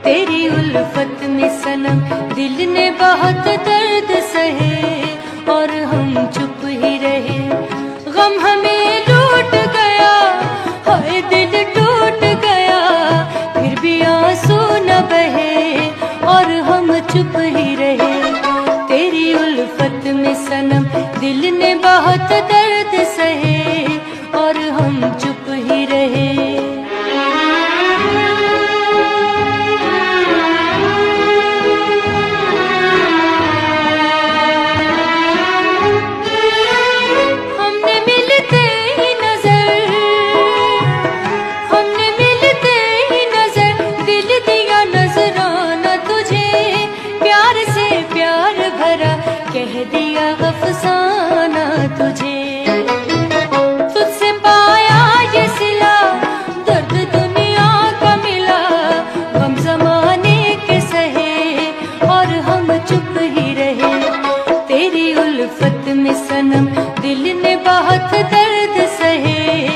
तेरी उल्फत में सनम दिल ने बहुत दर्द सहे और हम चुप ही रहे। गम हमें लूट गया, हाय दिल टूट गया, फिर भी आंसू न बहे और हम चुप ही रहे। तेरी उल्फत में सनम दिल ने बहुत दर्द सहे और हम चुप ही रहे। कह दिया अफसाना तुझे, तुझसे पाया ये सिला, दर्द दुनिया का मिला, गम जमाने के सहे और हम चुप ही रहे। तेरी उल्फत में सनम दिल ने बहुत दर्द सहे